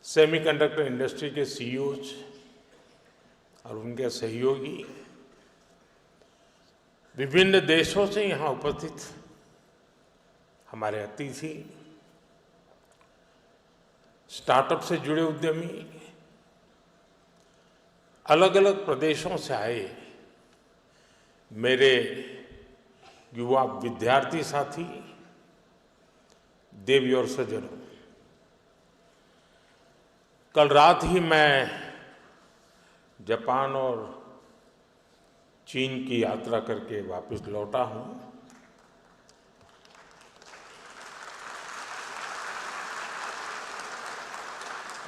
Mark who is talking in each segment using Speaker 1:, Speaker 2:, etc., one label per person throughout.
Speaker 1: Semiconductor industry के CEOs और उनके सहयोगी विभिन्न देशों से यहाँ उपस्थित हमारे अतिथि, स्टार्टअप से जुड़े उद्यमी, अलग अलग प्रदेशों से आए मेरे युवा विद्यार्थी साथी, देवी और सज्जनों, कल रात ही मैं जापान और चीन की यात्रा करके वापस लौटा हूं।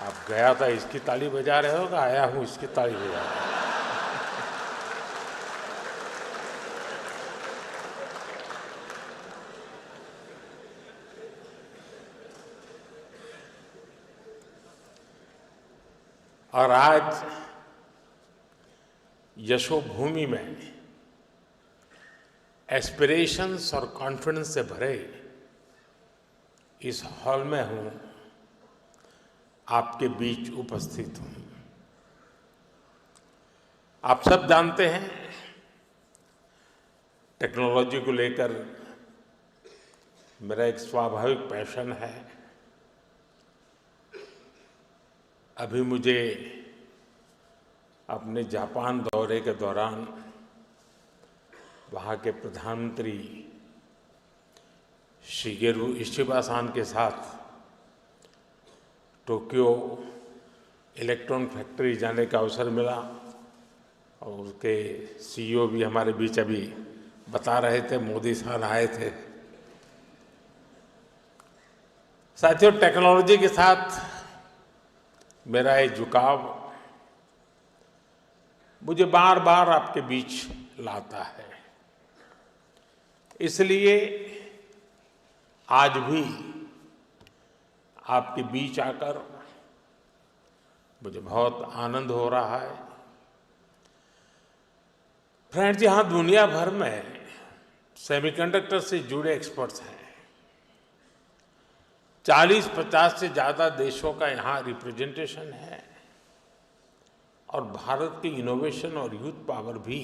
Speaker 1: आप गया था इसकी ताली बजा रहे हो, आया हूं इसकी ताली बजा रहे हो। और आज यशोभूमि में एस्पिरेशंस और कॉन्फिडेंस से भरे इस हॉल में हूं, आपके बीच उपस्थित हूं। आप सब जानते हैं, टेक्नोलॉजी को लेकर मेरा एक स्वाभाविक पैशन है। अभी मुझे अपने जापान दौरे के दौरान वहाँ के प्रधानमंत्री शिगेरू इशिबा-सान के साथ टोक्यो इलेक्ट्रॉन फैक्ट्री जाने का अवसर मिला और उसके सीईओ भी हमारे बीच अभी बता रहे थे, मोदी साहब आए थे। साथियों, टेक्नोलॉजी के साथ मेरा ये झुकाव मुझे बार बार आपके बीच लाता है। इसलिए आज भी आपके बीच आकर मुझे बहुत आनंद हो रहा है। फ्रेंड्स, यहाँ दुनिया भर में सेमीकंडक्टर से जुड़े एक्सपर्ट्स हैं। 40-50 से ज़्यादा देशों का यहाँ रिप्रेजेंटेशन है और भारत की इनोवेशन और यूथ पावर भी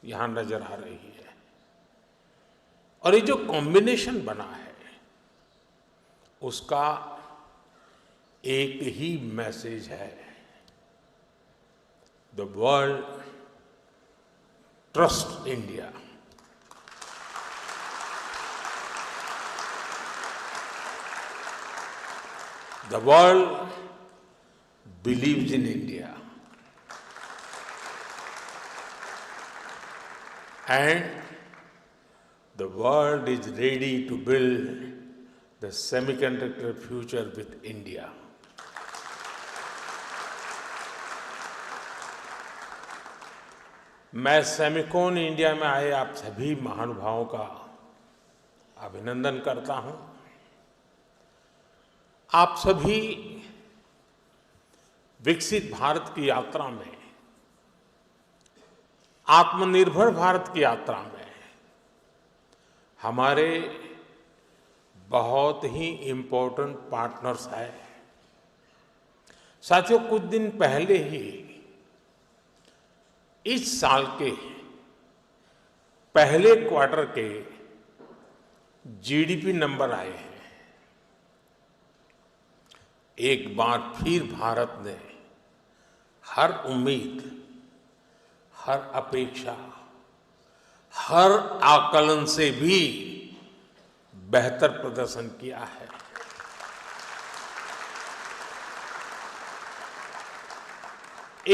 Speaker 1: यहाँ नजर आ रही है। और ये जो कॉम्बिनेशन बना है उसका एक ही मैसेज है, the world trust India. The world believes in India, and the world is ready to build the semiconductor future with India. मैं सेमिकॉन इंडिया में आए आप सभी महानुभावों का अभिनंदन करता हूं। आप सभी विकसित भारत की यात्रा में, आत्मनिर्भर भारत की यात्रा में हमारे बहुत ही इम्पोर्टेंट पार्टनर्स हैं। साथियों, कुछ दिन पहले ही इस साल के पहले क्वार्टर के जीडीपी नंबर आए हैं। एक बार फिर भारत ने हर उम्मीद, हर अपेक्षा, हर आकलन से भी बेहतर प्रदर्शन किया है।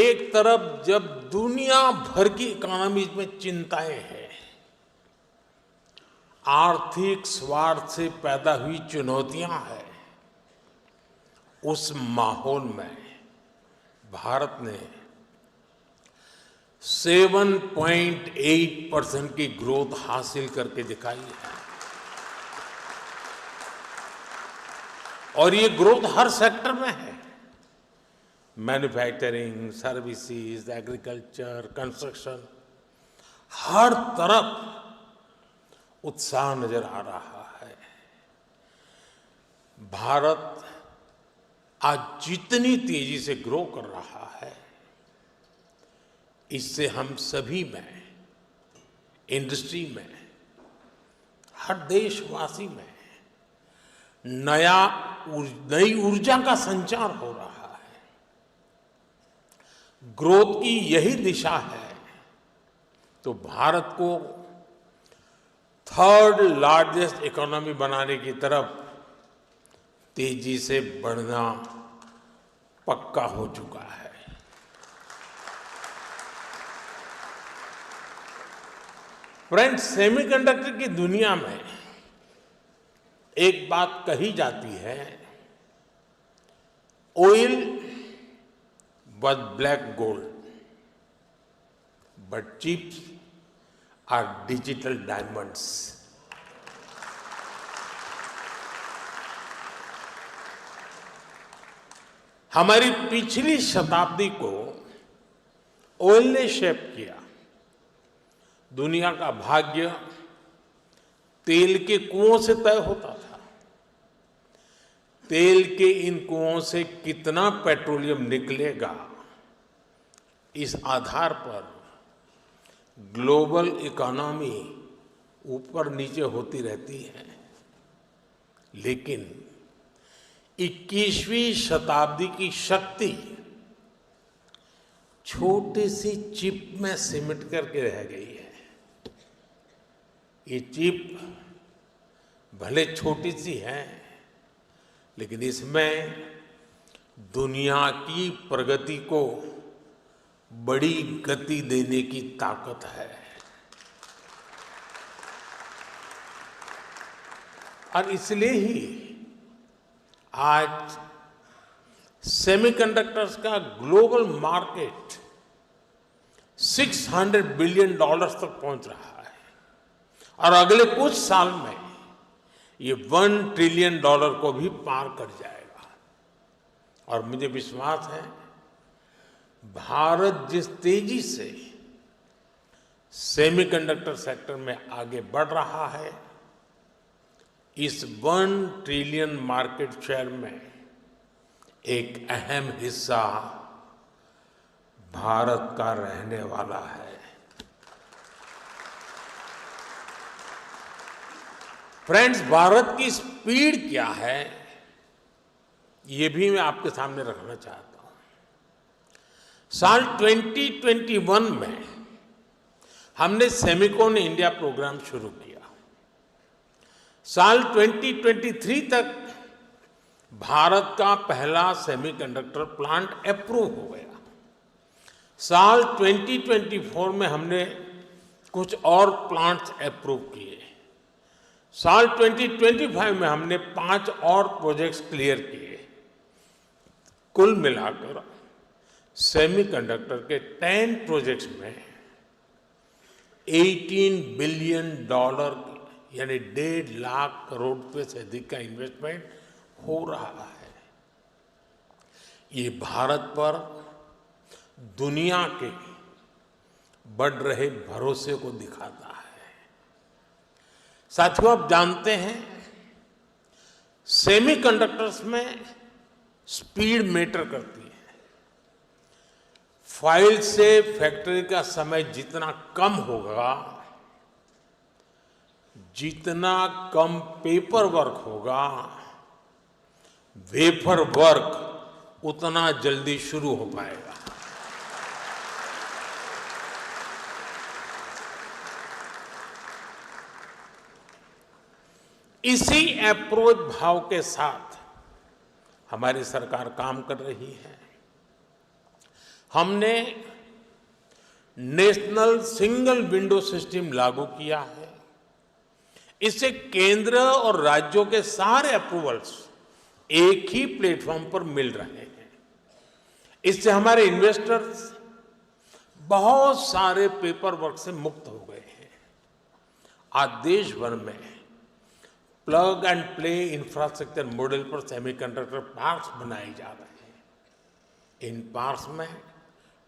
Speaker 1: एक तरफ जब दुनिया भर की इकोनॉमी में चिंताएं हैं, आर्थिक स्वार्थ से पैदा हुई चुनौतियां हैं, उस माहौल में भारत ने 7.8% की ग्रोथ हासिल करके दिखाई है। और ये ग्रोथ हर सेक्टर में है, मैन्युफैक्चरिंग, सर्विसेज, एग्रीकल्चर, कंस्ट्रक्शन, हर तरफ उत्साह नजर आ रहा है। भारत आज जितनी तेजी से ग्रो कर रहा है, इससे हम सभी में, इंडस्ट्री में, हर देशवासी में नई ऊर्जा का संचार हो रहा है। ग्रोथ की यही दिशा है तो भारत को थर्ड लार्जेस्ट इकोनॉमी बनाने की तरफ तेजी से बढ़ना पक्का हो चुका है। फ्रेंड्स, सेमीकंडक्टर की दुनिया में एक बात कही जाती है, oil was black gold, but chips are digital diamonds. हमारी पिछली शताब्दी को ऑयल ने शेप किया। दुनिया का भाग्य तेल के कुओं से तय होता था। तेल के इन कुओं से कितना पेट्रोलियम निकलेगा, इस आधार पर ग्लोबल इकोनॉमी ऊपर नीचे होती रहती है। लेकिन 21वीं शताब्दी की शक्ति छोटी सी चिप में सिमट करके रह गई है। ये चिप भले छोटी सी है, लेकिन इसमें दुनिया की प्रगति को बड़ी गति देने की ताकत है। और इसलिए ही आज सेमीकंडक्टर्स का ग्लोबल मार्केट $600 बिलियन तक पहुंच रहा है और अगले कुछ साल में ये $1 ट्रिलियन को भी पार कर जाएगा। और मुझे विश्वास है, भारत जिस तेजी से सेमीकंडक्टर सेक्टर में आगे बढ़ रहा है, इस $1 ट्रिलियन मार्केट शेयर में एक अहम हिस्सा भारत का रहने वाला है। फ्रेंड्स, भारत की स्पीड क्या है, ये भी मैं आपके सामने रखना चाहता हूं। साल 2021 में हमने सेमिकॉन इंडिया प्रोग्राम शुरू किया। साल 2023 तक भारत का पहला सेमीकंडक्टर प्लांट अप्रूव हो गया। साल 2024 में हमने कुछ और प्लांट्स अप्रूव किए। साल 2025 में हमने 5 और प्रोजेक्ट्स क्लियर किए। कुल मिलाकर सेमीकंडक्टर के 10 प्रोजेक्ट्स में $18 बिलियन यानी 1.5 लाख करोड़ रुपए से अधिक का इन्वेस्टमेंट हो रहा है। ये भारत पर दुनिया के बढ़ रहे भरोसे को दिखाता है। साथियों, आप जानते हैं, सेमीकंडक्टर्स में स्पीड मैटर करती है। फाइल से फैक्ट्री का समय जितना कम होगा, जितना कम पेपर वर्क होगा, वेफर वर्क उतना जल्दी शुरू हो पाएगा। इसी अप्रोच भाव के साथ हमारी सरकार काम कर रही है। हमने नेशनल सिंगल विंडो सिस्टम लागू किया है। इससे केंद्र और राज्यों के सारे अप्रूवल्स एक ही प्लेटफॉर्म पर मिल रहे हैं। इससे हमारे इन्वेस्टर्स बहुत सारे पेपर वर्क से मुक्त हो गए हैं। आज देश भर में plug and play infrastructure model पर सेमीकंडक्टर पार्क्स बनाए जा रहे हैं। इन पार्क्स में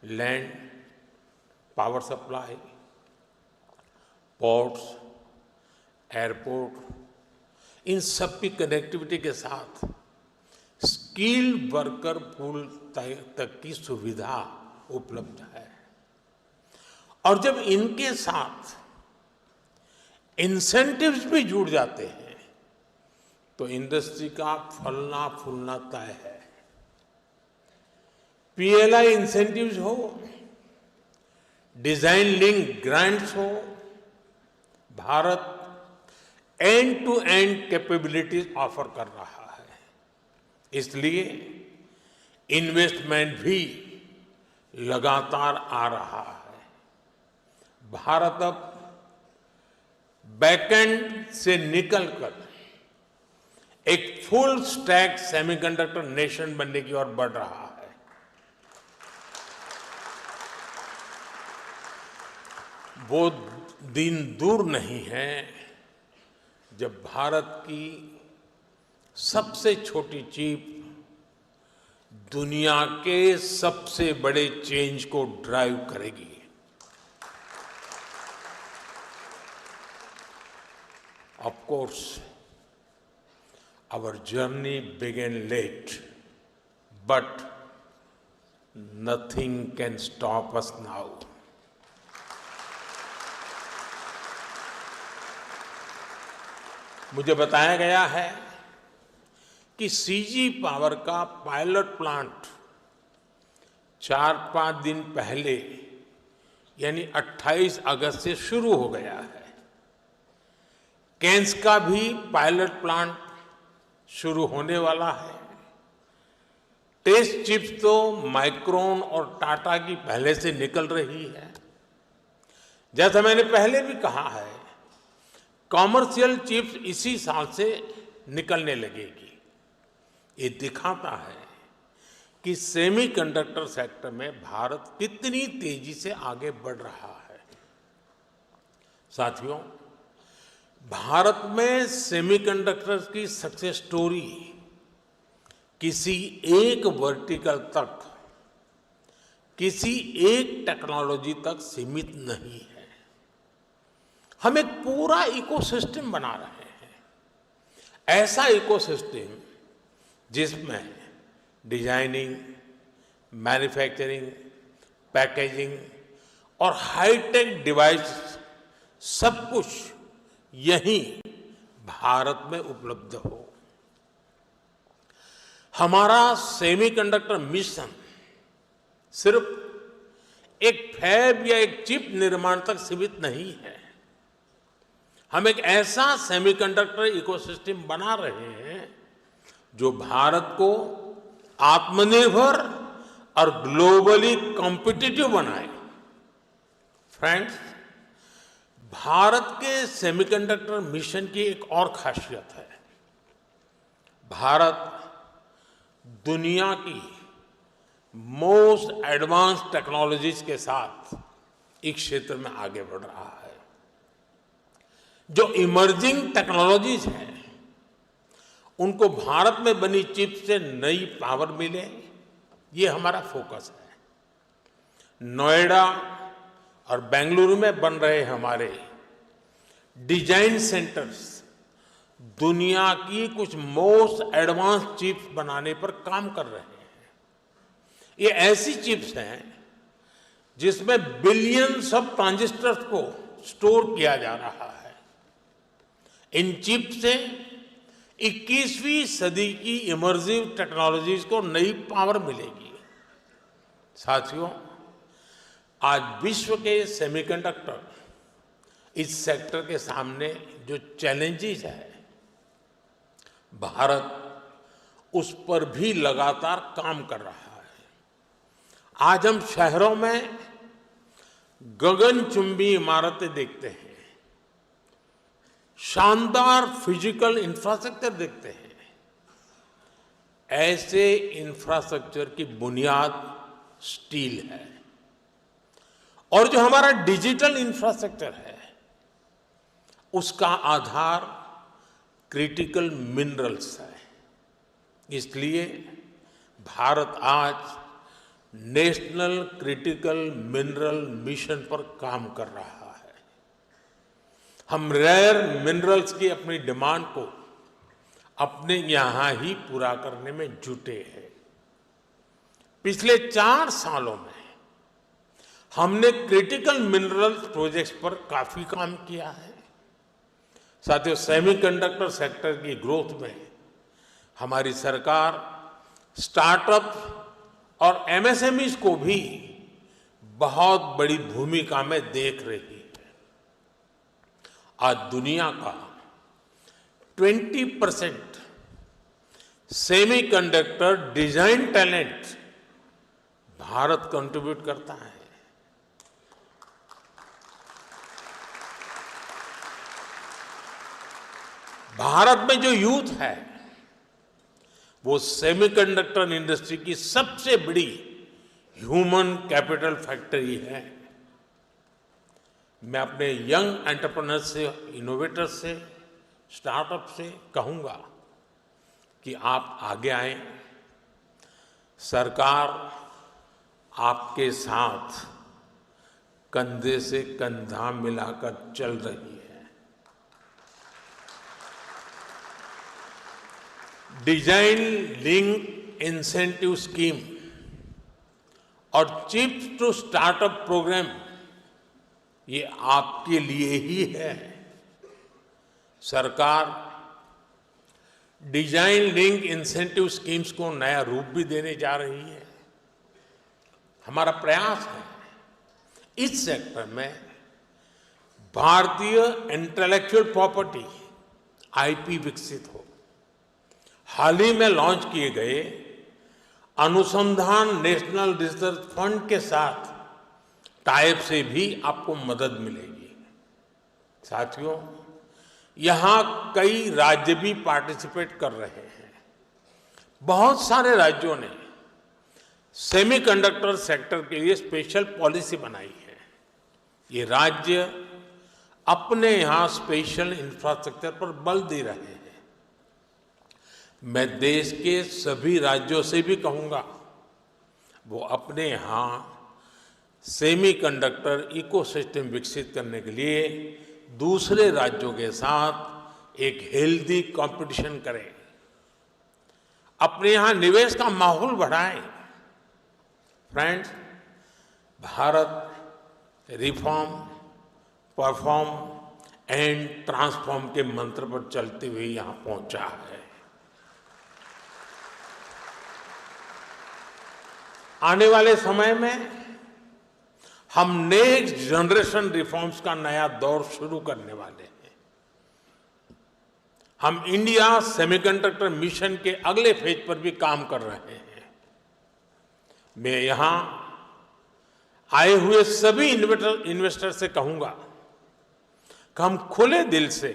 Speaker 1: land, power supply, ports, airport, इन सब की कनेक्टिविटी के साथ स्किल्ड वर्कर पूल तक की सुविधा उपलब्ध है। और जब इनके साथ इंसेंटिव्स भी जुड़ जाते हैं तो इंडस्ट्री का फलना फूलना तय है। पीएलआई इंसेंटिव्स हो, डिजाइन लिंक ग्रांट्स हो, Bharat end to end capabilities offer कर रहा है। इसलिए इन्वेस्टमेंट भी लगातार आ रहा है। भारत अब बैकएंड से निकलकर एक फुल स्टैक सेमीकंडक्टर नेशन बनने की ओर बढ़ रहा है। वो दिन दूर नहीं है जब भारत की सबसे छोटी चिप दुनिया के सबसे बड़े चेंज को ड्राइव करेगी। Of course our journey began late, but nothing can stop us now. मुझे बताया गया है कि सीजी पावर का पायलट प्लांट 4-5 दिन पहले यानी 28 अगस्त से शुरू हो गया है। कैंस का भी पायलट प्लांट शुरू होने वाला है। टेस्ट चिप्स तो माइक्रोन और टाटा की पहले से निकल रही है। जैसा मैंने पहले भी कहा है, कॉमर्शियल चिप्स इसी साल से निकलने लगेगी। ये दिखाता है कि सेमीकंडक्टर सेक्टर में भारत कितनी तेजी से आगे बढ़ रहा है। साथियों, भारत में सेमीकंडक्टर्स की सक्सेस स्टोरी किसी एक वर्टिकल तक, किसी एक टेक्नोलॉजी तक सीमित नहीं है। हम एक पूरा इकोसिस्टम बना रहे हैं। ऐसा इकोसिस्टम जिसमें डिजाइनिंग, मैन्युफैक्चरिंग, पैकेजिंग और हाईटेक डिवाइस सब कुछ यहीं भारत में उपलब्ध हो। हमारा सेमीकंडक्टर मिशन सिर्फ एक फैब या एक चिप निर्माण तक सीमित नहीं है। हम एक ऐसा सेमीकंडक्टर इकोसिस्टम बना रहे हैं जो भारत को आत्मनिर्भर और ग्लोबली कॉम्पिटिटिव बनाए। फ्रेंड्स, भारत के सेमीकंडक्टर मिशन की एक और खासियत है। भारत दुनिया की मोस्ट एडवांस टेक्नोलॉजीज के साथ इस क्षेत्र में आगे बढ़ रहा है। जो इमर्जिंग टेक्नोलॉजीज हैं, उनको भारत में बनी चिप से नई पावर मिले, ये हमारा फोकस है। नोएडा और बेंगलुरु में बन रहे हमारे डिजाइन सेंटर्स दुनिया की कुछ मोस्ट एडवांस चिप्स बनाने पर काम कर रहे हैं। ये ऐसी चिप्स हैं जिसमें बिलियंस ऑफ ट्रांजिस्टर्स को स्टोर किया जा रहा है। इन चिप से 21वीं सदी की इमर्सिव टेक्नोलॉजीज को नई पावर मिलेगी। साथियों, आज विश्व के सेमीकंडक्टर इस सेक्टर के सामने जो चैलेंजेस है, भारत उस पर भी लगातार काम कर रहा है। आज हम शहरों में गगनचुंबी इमारतें देखते हैं, शानदार फिजिकल इंफ्रास्ट्रक्चर देखते हैं। ऐसे इंफ्रास्ट्रक्चर की बुनियाद स्टील है और जो हमारा डिजिटल इंफ्रास्ट्रक्चर है उसका आधार क्रिटिकल मिनरल्स है। इसलिए भारत आज नेशनल क्रिटिकल मिनरल मिशन पर काम कर रहा है। हम रेयर मिनरल्स की अपनी डिमांड को अपने यहाँ ही पूरा करने में जुटे हैं। पिछले 4 सालों में हमने क्रिटिकल मिनरल्स प्रोजेक्ट्स पर काफी काम किया है। साथियों, सेमीकंडक्टर सेक्टर की ग्रोथ में हमारी सरकार स्टार्टअप और एमएसएमईज को भी बहुत बड़ी भूमिका में देख रही है। आज दुनिया का 20% semiconductor design talent Bharat contribute करता है। भारत में जो यूथ है वो सेमीकंडक्टर इंडस्ट्री की सबसे बड़ी ह्यूमन कैपिटल फैक्ट्री है। मैं अपने यंग एंटरप्रेन्योर्स से, इनोवेटर्स से, स्टार्टअप से कहूंगा कि आप आगे आएं। सरकार आपके साथ कंधे से कंधा मिलाकर चल रही है। डिजाइन लिंक इंसेंटिव स्कीम और चिप्स टू स्टार्टअप प्रोग्राम ये आपके लिए ही है। सरकार डिजाइन लिंक इंसेंटिव स्कीम्स को नया रूप भी देने जा रही है। हमारा प्रयास है इस सेक्टर में भारतीय इंटेलेक्चुअल प्रॉपर्टी आईपी विकसित हो। हाल ही में लॉन्च किए गए अनुसंधान नेशनल रिसर्च फंड के साथ टाइप से भी आपको मदद मिलेगी। साथियों, यहां कई राज्य भी पार्टिसिपेट कर रहे हैं। बहुत सारे राज्यों ने सेमीकंडक्टर सेक्टर के लिए स्पेशल पॉलिसी बनाई है। ये राज्य अपने यहां स्पेशल इंफ्रास्ट्रक्चर पर बल दे रहे हैं। मैं देश के सभी राज्यों से भी कहूंगा वो अपने यहां सेमीकंडक्टर इकोसिस्टम विकसित करने के लिए दूसरे राज्यों के साथ एक हेल्दी कंपटीशन करें, अपने यहां निवेश का माहौल बढ़ाएं। Friends, Bharat reform, perform and transform के मंत्र पर चलते हुए यहां पहुंचा है। आने वाले समय में हम नेक्स्ट जनरेशन रिफॉर्म्स का नया दौर शुरू करने वाले हैं। हम इंडिया सेमीकंडक्टर मिशन के अगले फेज पर भी काम कर रहे हैं। मैं यहां आए हुए सभी इन्वेस्टर से कहूंगा कि हम खुले दिल से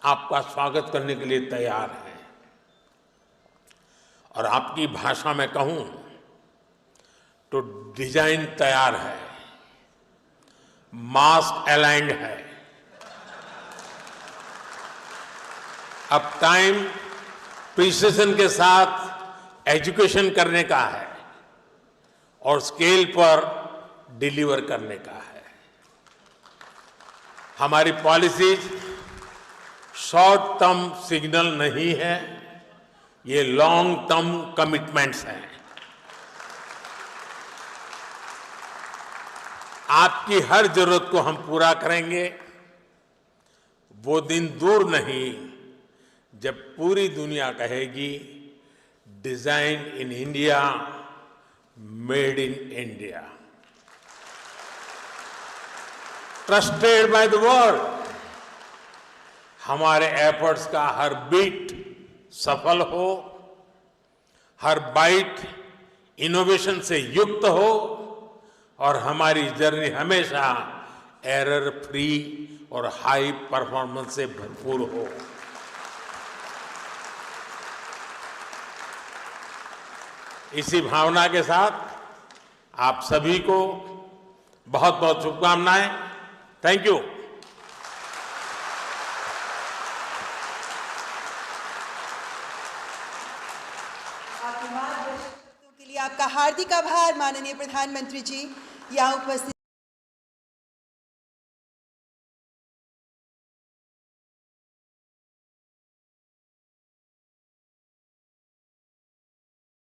Speaker 1: आपका स्वागत करने के लिए तैयार हैं। और आपकी भाषा में कहूं तो डिजाइन तैयार है, मास्क अलाइंड है। अब टाइम प्रिसिजन के साथ एजुकेशन करने का है और स्केल पर डिलीवर करने का है। हमारी पॉलिसीज शॉर्ट टर्म सिग्नल नहीं है, ये लॉन्ग टर्म कमिटमेंट्स हैं। आपकी हर जरूरत को हम पूरा करेंगे। वो दिन दूर नहीं जब पूरी दुनिया कहेगी design in India, made in India. Trusted by the world. हमारे एफर्ट्स का हर बीट सफल हो, हर बाइट इनोवेशन से युक्त हो और हमारी जर्नी हमेशा एरर फ्री और हाई परफॉर्मेंस से भरपूर हो। इसी भावना के साथ आप सभी को बहुत बहुत शुभकामनाएं। Thank you.
Speaker 2: आपके मार्गदर्शन के लिए आपका हार्दिक आभार माननीय प्रधानमंत्री जी। यहाँ उपस्थित